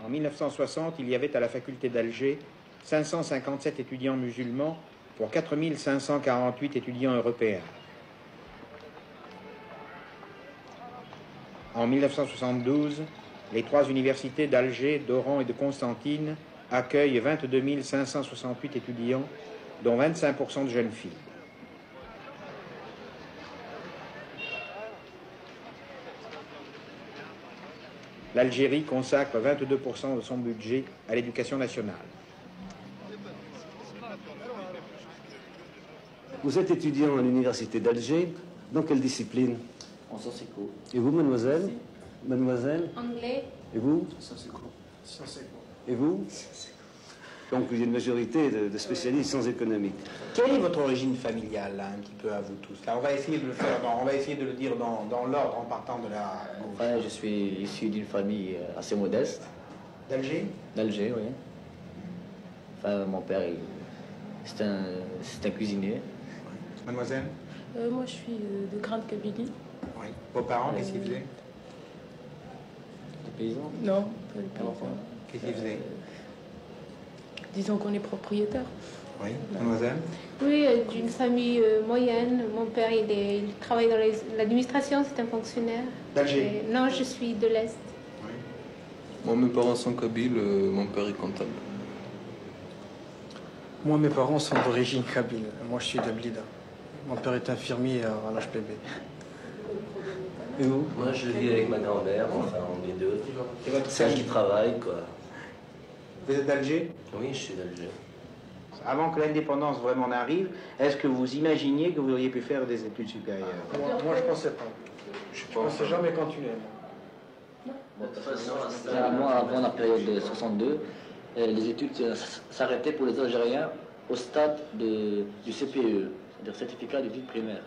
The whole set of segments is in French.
En 1960, il y avait à la faculté d'Alger 557 étudiants musulmans pour 4548 étudiants européens. En 1972, les trois universités d'Alger, d'Oran et de Constantine accueillent 22 568 étudiants, dont 25% de jeunes filles. L'Algérie consacre 22% de son budget à l'éducation nationale. Vous êtes étudiant à l'université d'Alger, dans quelle discipline? En sciences éco. Et vous, mademoiselle? Merci. Mademoiselle? Anglais. Et vous? Sciences éco. Et vous? Donc il y a une majorité de spécialistes sciences économiques. Quelle est votre origine familiale, là, un petit peu à vous tous? Là, on va essayer de le faire, on va essayer de le dire dans l'ordre en partant de la gauche. Enfin, je suis issu d'une famille assez modeste. D'Alger? D'Alger, oui. Enfin, mon père, c'est un cuisinier. Mademoiselle? Moi, je suis de Grande Kabylie. Oui. Vos parents, qu'est-ce qu'ils faisaient? Des paysans? Non, pas les paysans. Qu'est-ce qu'ils faisaient? Disons qu'on est propriétaire. Oui. Mademoiselle? Oui, d'une famille moyenne. Mon père, il travaille dans l'administration, c'est un fonctionnaire. D'Alger? Non, je suis de l'Est. Oui. Moi, mes parents sont kabyles, mon père est comptable. Moi, mes parents sont d'origine kabyle. Moi, je suis de Blida. Mon père est infirmier à l'HPB. Et vous? Moi, je vis avec ma grand-mère, enfin, on est deux. Et votre Celle sœur? qui travaille, quoi. Vous êtes d'Alger? Oui, je suis d'Alger. Avant que l'indépendance vraiment arrive, est-ce que vous imaginiez que vous auriez pu faire des études supérieures? Moi, je pensais pas. Je pensais jamais continuer. De toute façon, Généralement, avant la période de 62, les études s'arrêtaient pour les Algériens au stade du CPE, c'est-à-dire certificat d'études primaires.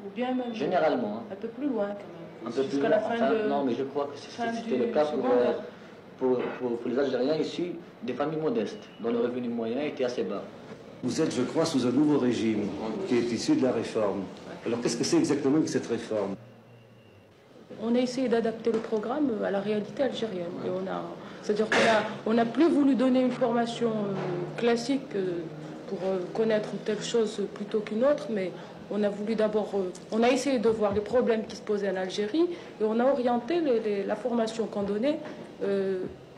Ou bien même Généralement. un peu plus loin, quand même. Un peu plus Jusqu'à la loin. fin Enfin, de... non, mais je crois que fin c'était du le cas secondaire. pour les Algériens issus des familles modestes, dont le revenu moyen était assez bas. Vous êtes, je crois, sous un nouveau régime qui est issu de la réforme. Alors qu'est-ce que c'est exactement que cette réforme? On a essayé d'adapter le programme à la réalité algérienne. Et c'est-à-dire qu'on n'a plus voulu donner une formation classique pour connaître telle chose plutôt qu'une autre, mais on a voulu d'abord, on a essayé de voir les problèmes qui se posaient en Algérie et on a orienté la formation qu'on donnait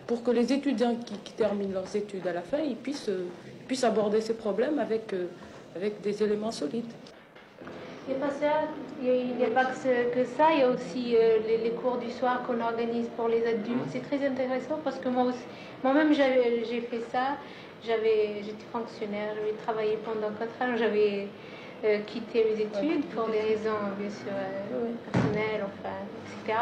pour que les étudiants qui terminent leurs études à la fin, ils puissent aborder ces problèmes avec des éléments solides. Il n'y a pas ça, il n'y a pas que ça, il y a aussi les cours du soir qu'on organise pour les adultes. C'est très intéressant parce que moi-même j'ai fait ça. J'étais fonctionnaire, j'avais travaillé pendant 4 ans, j'avais quitté mes études pour des raisons bien sûr personnelles, enfin, etc.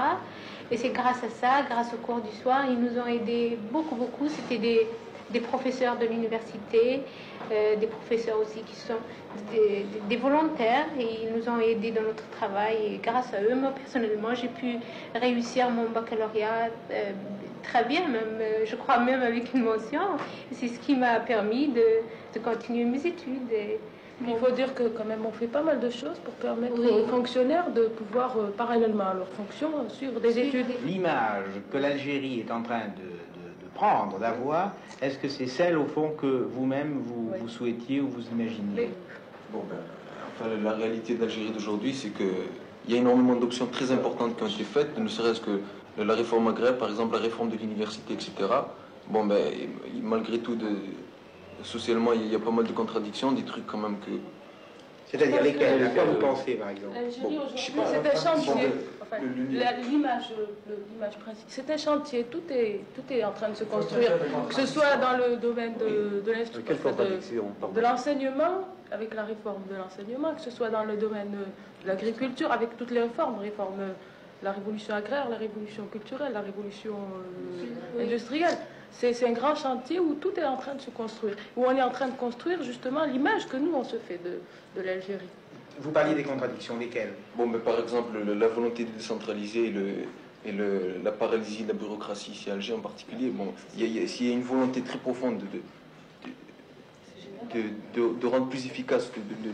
Et c'est grâce à ça, grâce aux cours du soir, ils nous ont aidés beaucoup. C'était des professeurs de l'université, des professeurs aussi qui sont des volontaires et ils nous ont aidés dans notre travail. Et grâce à eux, moi personnellement, j'ai pu réussir mon baccalauréat très bien, même, je crois même avec une mention. C'est ce qui m'a permis de continuer mes études. Il faut dire que quand même on fait pas mal de choses pour permettre Oui. aux fonctionnaires de pouvoir, parallèlement à leurs fonctions, suivre des études. L'image que l'Algérie est en train de prendre, d'avoir, est-ce que c'est celle au fond que vous-même vous souhaitiez ou vous imaginiez? Bon, enfin, la réalité d'Algérie d'aujourd'hui, c'est qu'il y a énormément d'options très importantes qui ont été faites, ne serait-ce que la réforme agraire, par exemple, la réforme de l'université, etc. Bon, malgré tout, socialement, il y a pas mal de contradictions, des trucs quand même que... C'est-à-dire lesquels? À quoi vous pensez, par exemple? L'Algérie je sais aujourd'hui, pas, c'est un chantier. enfin, L'image principale, c'est un chantier. Tout est en train de se construire, que ce soit dans le domaine Quelle contradiction? de l'enseignement, avec la réforme de l'enseignement, que ce soit dans le domaine de l'agriculture, avec toutes les réformes, la révolution agraire, la révolution culturelle, la révolution industrielle. C'est un grand chantier où tout est en train de se construire, où on est en train de construire justement l'image que nous on se fait de l'Algérie. Vous parliez des contradictions, lesquelles? Bon, par exemple, la volonté de décentraliser la paralysie de la bureaucratie ici à Alger en particulier, bon, il y a une volonté très profonde de rendre plus efficace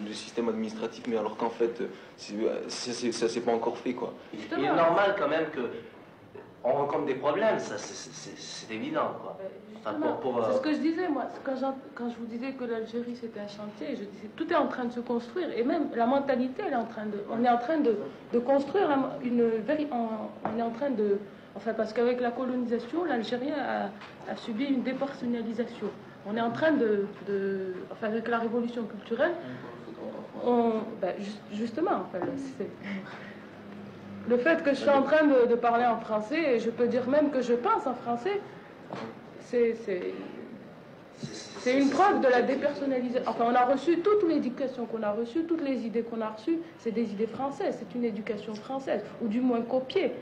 le système administratif, mais alors qu'en fait, ça s'est pas encore fait, quoi. il est normal quand même que on rencontre des problèmes, ça c'est évident, quoi. Enfin, C'est ce que je disais, moi, quand je vous disais que l'Algérie c'était un chantier, je disais tout est en train de se construire, et même la mentalité, on est en train de construire on est en train de, enfin, parce qu'avec la colonisation, l'Algérien a subi une dépersonnalisation. On est en train enfin, avec la révolution culturelle, justement, enfin, le fait que je suis en train de parler en français, et je peux dire même que je pense en français, c'est une preuve de la dépersonnalisation. Enfin, on a reçu toute l'éducation qu'on a reçue, toutes les idées qu'on a reçues, c'est des idées françaises, c'est une éducation française, ou du moins copiée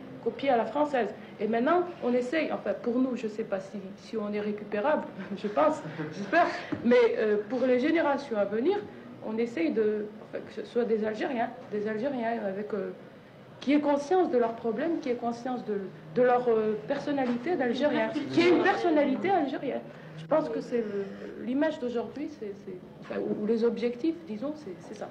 à la française. Et maintenant, on essaye, enfin pour nous, je ne sais pas si on est récupérable, je pense, j'espère, mais pour les générations à venir, on essaye que ce soit des Algériens avec... qui aient conscience de leurs problèmes, qui aient conscience de leur personnalité d'Algérien, qui ait une personnalité algérienne. Je pense que c'est l'image d'aujourd'hui, ou les objectifs, disons, c'est ça.